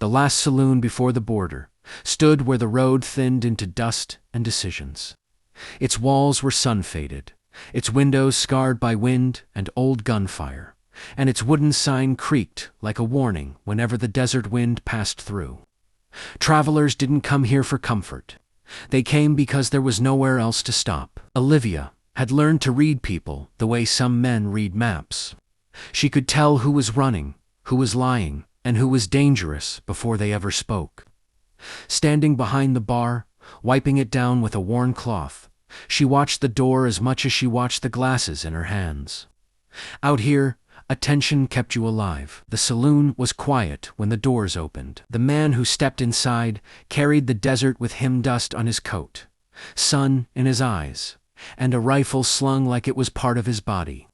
the last saloon before the border, stood where the road thinned into dust and decisions. Its walls were sun-faded, its windows scarred by wind and old gunfire, and its wooden sign creaked like a warning whenever the desert wind passed through. Travelers didn't come here for comfort. They came because there was nowhere else to stop. Olivia had learned to read people the way some men read maps. She could tell who was running, who was lying, and who was dangerous before they ever spoke. Standing behind the bar, wiping it down with a worn cloth, she watched the door as much as she watched the glasses in her hands. Out here, attention kept you alive. The saloon was quiet when the doors opened. The man who stepped inside carried the desert with him, dust on his coat, sun in his eyes, and a rifle slung like it was part of his body.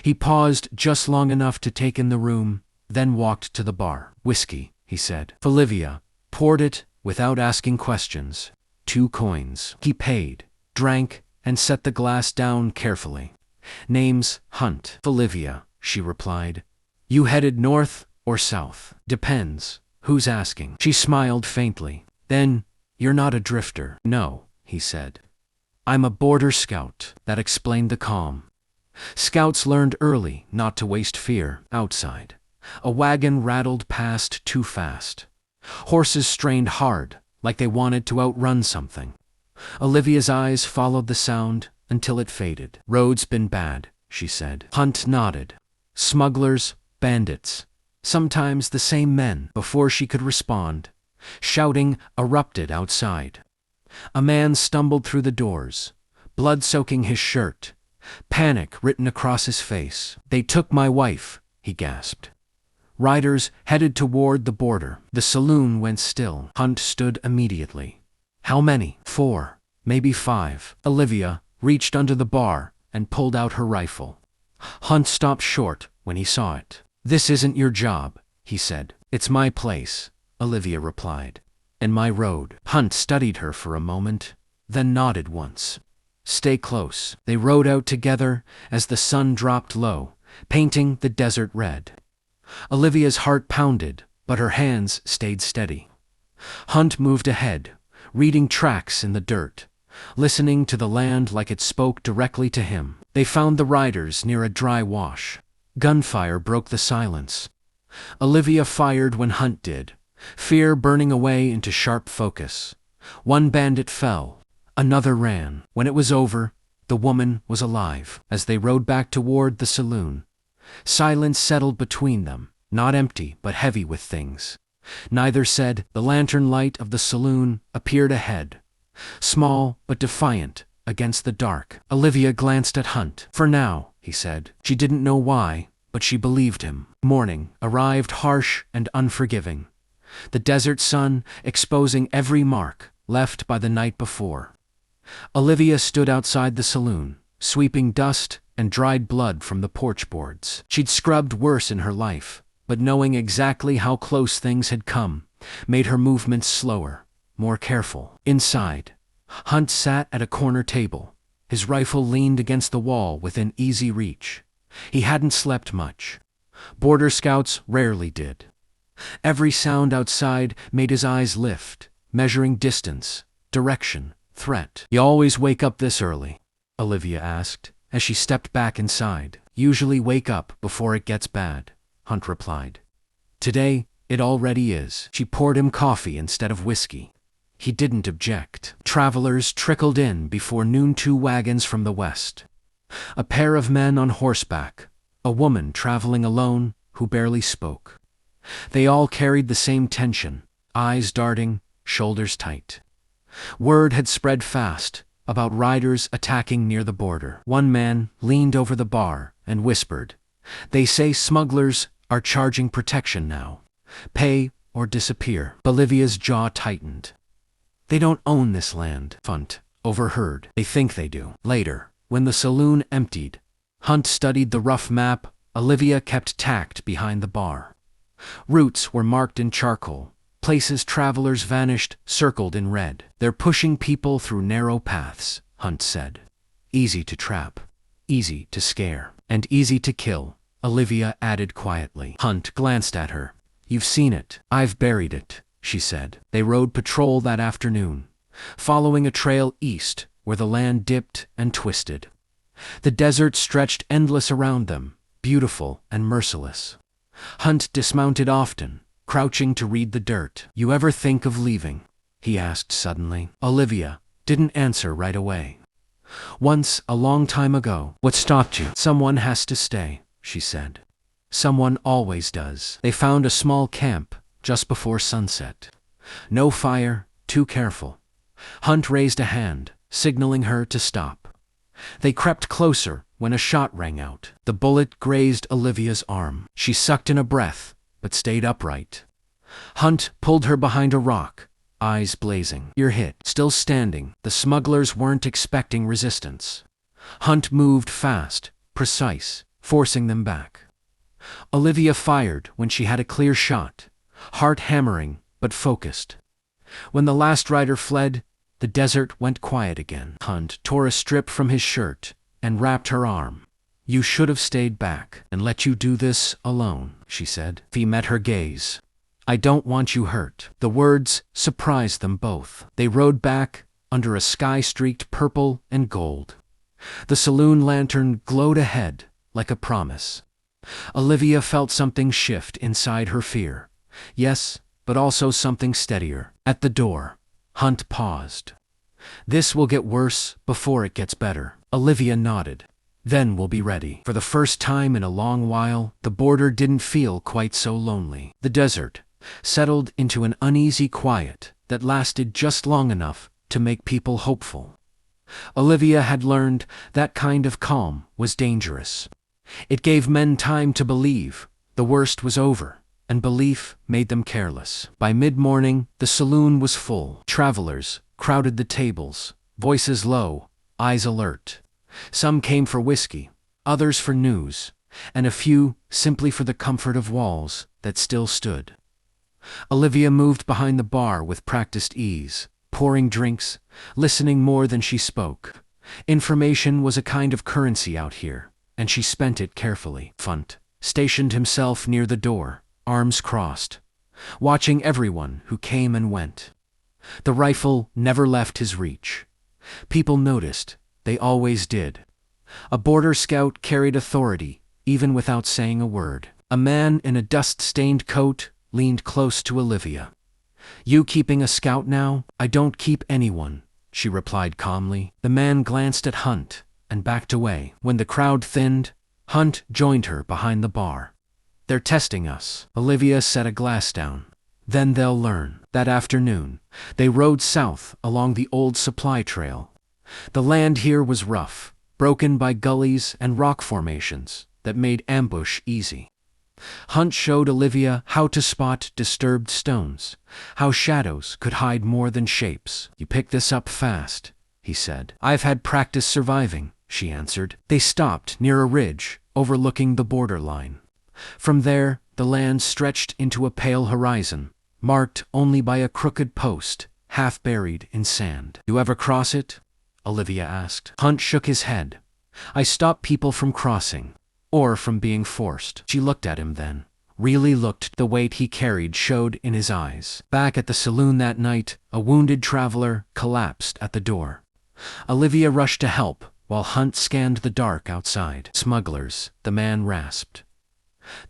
He paused just long enough to take in the room, then walked to the bar. "Whiskey," he said. Olivia poured it without asking questions. 2 coins. He paid, drank, and set the glass down carefully. "Name's Hunt." "Olivia," she replied. "You headed north or south?" "Depends. Who's asking?" She smiled faintly. "Then, you're not a drifter." "No," he said. "I'm a border scout." That explained the calm. Scouts learned early not to waste fear. Outside, a wagon rattled past too fast. Horses strained hard, like they wanted to outrun something. Olivia's eyes followed the sound until it faded. "Road's been bad," she said. Hunt nodded. "Smugglers, bandits, sometimes the same men." Before she could respond, shouting erupted outside. A man stumbled through the doors, blood soaking his shirt, panic written across his face. "They took my wife," he gasped. Riders headed toward the border. The saloon went still. Hunt stood immediately. "How many?" "4, maybe 5. Olivia reached under the bar and pulled out her rifle. Hunt stopped short when he saw it. "This isn't your job," he said. "It's my place," Olivia replied. "And my road." Hunt studied her for a moment, then nodded once. "Stay close." They rode out together as the sun dropped low, painting the desert red. Olivia's heart pounded, but her hands stayed steady. Hunt moved ahead, reading tracks in the dirt, listening to the land like it spoke directly to him. They found the riders near a dry wash. Gunfire broke the silence. Olivia fired when Hunt did, fear burning away into sharp focus. One bandit fell. Another ran. When it was over, the woman was alive. As they rode back toward the saloon, silence settled between them, not empty but heavy with things. Neither said. The lantern light of the saloon appeared ahead, small but defiant against the dark. Olivia glanced at Hunt. "For now," he said. She didn't know why, but she believed him. Morning arrived, harsh and unforgiving, the desert sun exposing every mark left by the night before. Olivia stood outside the saloon, sweeping dust and dried blood from the porch boards. She'd scrubbed worse in her life, but knowing exactly how close things had come made her movements slower, more careful. Inside, Hunt sat at a corner table, his rifle leaned against the wall within easy reach. He hadn't slept much. Border scouts rarely did. Every sound outside made his eyes lift, measuring distance, direction, threat. "You always wake up this early?" Olivia asked, as she stepped back inside. "Usually wake up before it gets bad," Hunt replied. "Today, it already is." She poured him coffee instead of whiskey. He didn't object. Travelers trickled in before noon. 2 wagons from the west. A pair of men on horseback, a woman traveling alone who barely spoke. They all carried the same tension, eyes darting, shoulders tight. Word had spread fast about riders attacking near the border. One man leaned over the bar and whispered, "They say smugglers are charging protection now. Pay or disappear." Olivia's jaw tightened. "They don't own this land," Hunt overheard. "They think they do." Later, when the saloon emptied, Hunt studied the rough map Olivia kept tacked behind the bar. Routes were marked in charcoal, places travelers vanished circled in red. "They're pushing people through narrow paths," Hunt said. "Easy to trap, easy to scare, and easy to kill," Olivia added quietly. Hunt glanced at her. You've seen it. I've buried it, she said. They rode patrol that afternoon, following a trail east where the land dipped and twisted. The desert stretched endless around them, beautiful and merciless. Hunt dismounted often, crouching to read the dirt. You ever think of leaving? He asked suddenly. Olivia didn't answer right away. Once, a long time ago. What stopped you? Someone has to stay, she said. Someone always does. They found a small camp just before sunset. No fire, too careful. Hunt raised a hand, signaling her to stop. They crept closer when a shot rang out. The bullet grazed Olivia's arm. She sucked in a breath, but stayed upright. Hunt pulled her behind a rock, eyes blazing. You're hit. Still standing, the smugglers weren't expecting resistance. Hunt moved fast, precise, forcing them back. Olivia fired when she had a clear shot, heart hammering but focused. When the last rider fled, the desert went quiet again. Hunt tore a strip from his shirt and wrapped her arm. You should have stayed back and let you do this alone, she said. He met her gaze. I don't want you hurt. The words surprised them both. They rode back under a sky streaked purple and gold. The saloon lantern glowed ahead like a promise. Olivia felt something shift inside her fear. Yes, but also something steadier. At the door, Hunt paused. This will get worse before it gets better. Olivia nodded. Then we'll be ready. For the first time in a long while, the border didn't feel quite so lonely. The desert settled into an uneasy quiet that lasted just long enough to make people hopeful. Olivia had learned that kind of calm was dangerous. It gave men time to believe the worst was over, and belief made them careless. By mid-morning, the saloon was full. Travelers crowded the tables, voices low, eyes alert. Some came for whiskey, others for news, and a few simply for the comfort of walls that still stood. Olivia moved behind the bar with practiced ease, pouring drinks, listening more than she spoke. Information was a kind of currency out here, and she spent it carefully. Hunt stationed himself near the door, arms crossed, watching everyone who came and went. The rifle never left his reach. People noticed. They always did. A border scout carried authority, even without saying a word. A man in a dust-stained coat leaned close to Olivia. You keeping a scout now? I don't keep anyone, she replied calmly. The man glanced at Hunt and backed away. When the crowd thinned, Hunt joined her behind the bar. They're testing us. Olivia set a glass down. Then they'll learn. That afternoon, they rode south along the old supply trail. The land here was rough, broken by gullies and rock formations that made ambush easy. Hunt showed Olivia how to spot disturbed stones, how shadows could hide more than shapes. You pick this up fast, he said. I've had practice surviving, she answered. They stopped near a ridge overlooking the borderline. From there, the land stretched into a pale horizon, marked only by a crooked post, half buried in sand. You ever cross it? Olivia asked. Hunt shook his head. I stop people from crossing, or from being forced. She looked at him then. Really looked. The weight he carried showed in his eyes. Back at the saloon that night, a wounded traveler collapsed at the door. Olivia rushed to help, while Hunt scanned the dark outside. Smugglers, the man rasped.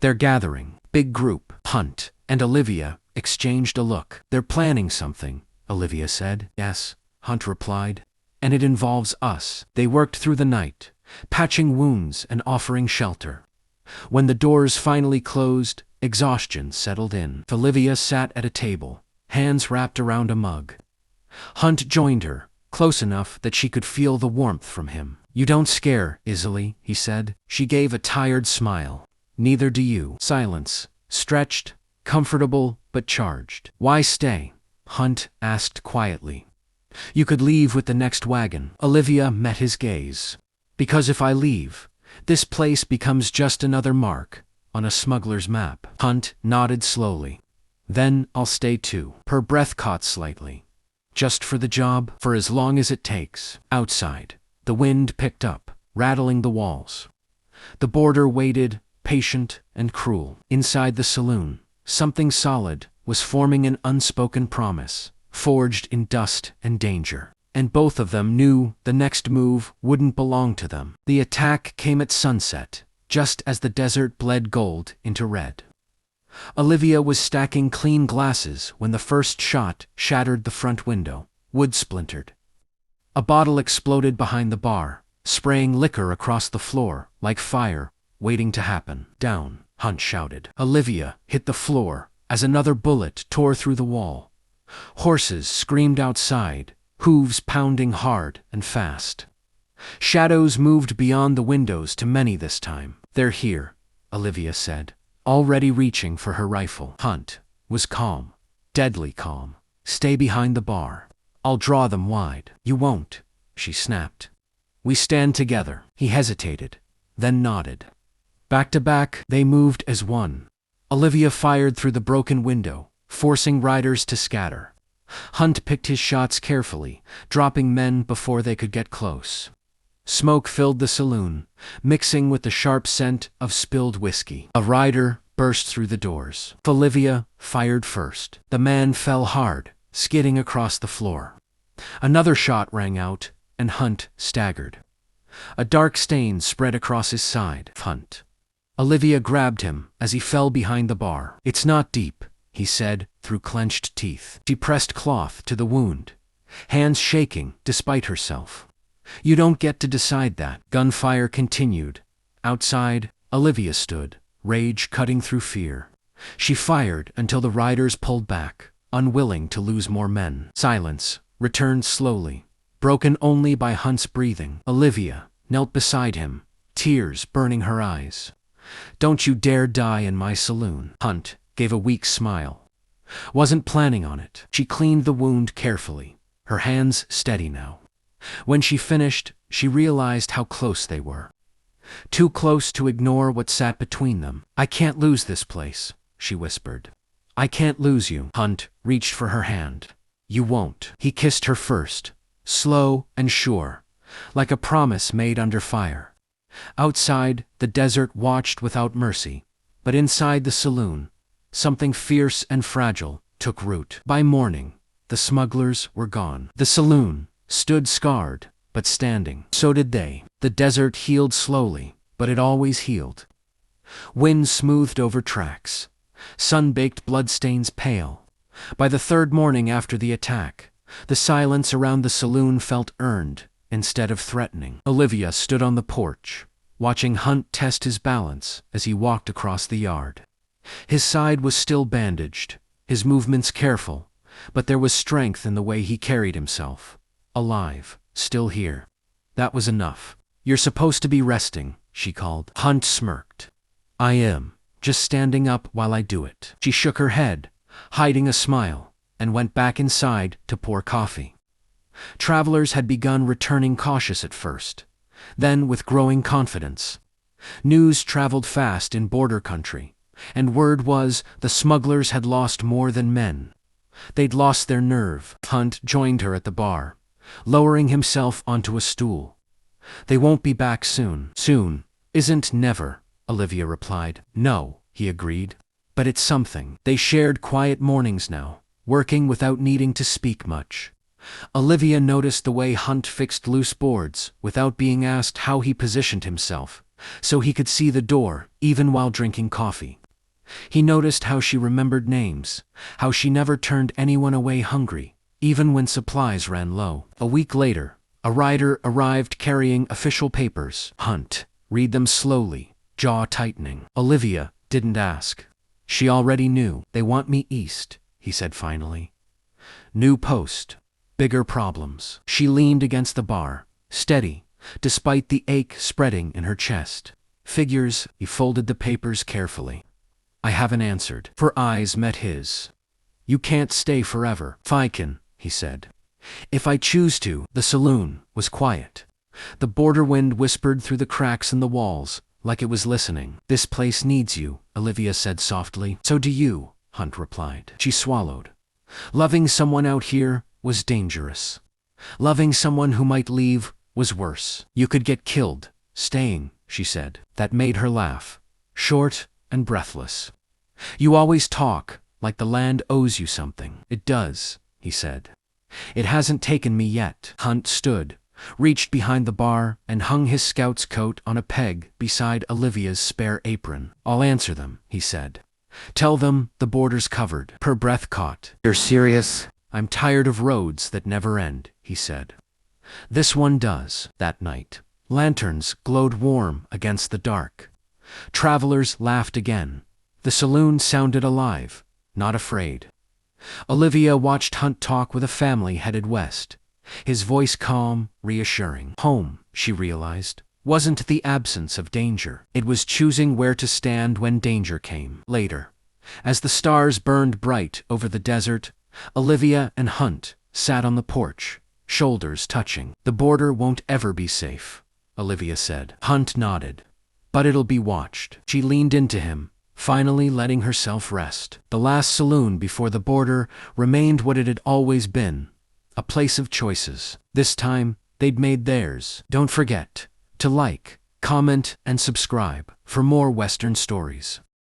They're gathering. Big group. Hunt and Olivia exchanged a look. They're planning something, Olivia said. Yes, Hunt replied. And it involves us. They worked through the night, patching wounds and offering shelter. When the doors finally closed, exhaustion settled in. Olivia sat at a table, hands wrapped around a mug. Hunt joined her, close enough that she could feel the warmth from him. You don't scare easily, he said. She gave a tired smile. Neither do you. Silence, stretched, comfortable but charged. Why stay? Hunt asked quietly. You could leave with the next wagon. Olivia met his gaze. Because if I leave, this place becomes just another mark on a smuggler's map. Hunt nodded slowly. Then I'll stay too. Her breath caught slightly. Just for the job? For as long as it takes. Outside, the wind picked up, rattling the walls. The border waited, patient and cruel. Inside the saloon, something solid, was forming an unspoken promise, forged in dust and danger. And both of them knew the next move wouldn't belong to them. The attack came at sunset, just as the desert bled gold into red. Olivia was stacking clean glasses when the first shot shattered the front window. Wood splintered. A bottle exploded behind the bar, spraying liquor across the floor like fire waiting to happen. "Down," Hunt shouted. Olivia hit the floor as another bullet tore through the wall. Horses screamed outside, hooves pounding hard and fast. Shadows moved beyond the windows to many this time. "They're here," Olivia said, already reaching for her rifle. Hunt was calm, deadly calm. "Stay behind the bar. I'll draw them wide." "You won't," she snapped. "We stand together." He hesitated, then nodded. Back to back, they moved as one. Olivia fired through the broken window, forcing riders to scatter. Hunt picked his shots carefully, dropping men before they could get close. Smoke filled the saloon, mixing with the sharp scent of spilled whiskey. A rider burst through the doors. Olivia fired first. The man fell hard, skidding across the floor. Another shot rang out, and Hunt staggered. A dark stain spread across his side. Hunt. Olivia grabbed him as he fell behind the bar. "It's not deep," he said through clenched teeth. She pressed cloth to the wound, hands shaking despite herself. "You don't get to decide that." Gunfire continued. Outside, Olivia stood, rage cutting through fear. She fired until the riders pulled back, unwilling to lose more men. Silence returned slowly, broken only by Hunt's breathing. Olivia knelt beside him, tears burning her eyes. "Don't you dare die in my saloon." Hunt gave a weak smile. Wasn't planning on it. She cleaned the wound carefully, her hands steady now. When she finished, she realized how close they were. Too close to ignore what sat between them. "I can't lose this place," she whispered. "I can't lose you." Hunt reached for her hand. "You won't." He kissed her first, slow and sure, like a promise made under fire. Outside, the desert watched without mercy, but inside the saloon, something fierce and fragile took root. By morning, the smugglers were gone. The saloon stood scarred, but standing. So did they. The desert healed slowly, but it always healed. Wind smoothed over tracks. Sun-baked bloodstains pale. By the third morning after the attack, the silence around the saloon felt earned instead of threatening. Olivia stood on the porch, watching Hunt test his balance as he walked across the yard. His side was still bandaged, his movements careful, but there was strength in the way he carried himself. Alive, still here. That was enough. "You're supposed to be resting," she called. Hunt smirked. "I am, just standing up while I do it." She shook her head, hiding a smile, and went back inside to pour coffee. Travelers had begun returning cautious at first, then with growing confidence. News traveled fast in border country, and word was the smugglers had lost more than men. They'd lost their nerve. Hunt joined her at the bar, lowering himself onto a stool. "They won't be back soon." "Soon isn't never," Olivia replied. "No," he agreed. "But it's something." They shared quiet mornings now, working without needing to speak much. Olivia noticed the way Hunt fixed loose boards without being asked how he positioned himself, so he could see the door even while drinking coffee. He noticed how she remembered names, how she never turned anyone away hungry, even when supplies ran low. A week later, a rider arrived carrying official papers. Hunt read them slowly, jaw tightening. Olivia didn't ask. She already knew. "They want me east," he said finally. "New post. Bigger problems." She leaned against the bar, steady, despite the ache spreading in her chest. "Figures." He folded the papers carefully. "I haven't answered." Her eyes met his. "You can't stay forever." "I can," he said. "If I choose to." The saloon was quiet. The border wind whispered through the cracks in the walls, like it was listening. "This place needs you," Olivia said softly. "So do you," Hunt replied. She swallowed. Loving someone out here was dangerous. Loving someone who might leave was worse. "You could get killed, staying," she said. That made her laugh, short and breathless. You always talk like the land owes you something. It does, he said. It hasn't taken me yet. Hunt stood, reached behind the bar, and hung his scout's coat on a peg beside Olivia's spare apron. I'll answer them, he said. Tell them the border's covered. Her breath caught. You're serious? I'm tired of roads that never end, he said. This one does. That night, lanterns glowed warm against the dark. Travelers laughed again. The saloon sounded alive, not afraid. Olivia watched Hunt talk with a family headed west, his voice calm, reassuring. Home, she realized, wasn't the absence of danger. It was choosing where to stand when danger came. Later, as the stars burned bright over the desert, Olivia and Hunt sat on the porch, shoulders touching. The border won't ever be safe, Olivia said. Hunt nodded. But it'll be watched. She leaned into him, finally letting herself rest. The last saloon before the border remained what it had always been, a place of choices. This time, they'd made theirs. Don't forget to like, comment, and subscribe for more Western stories.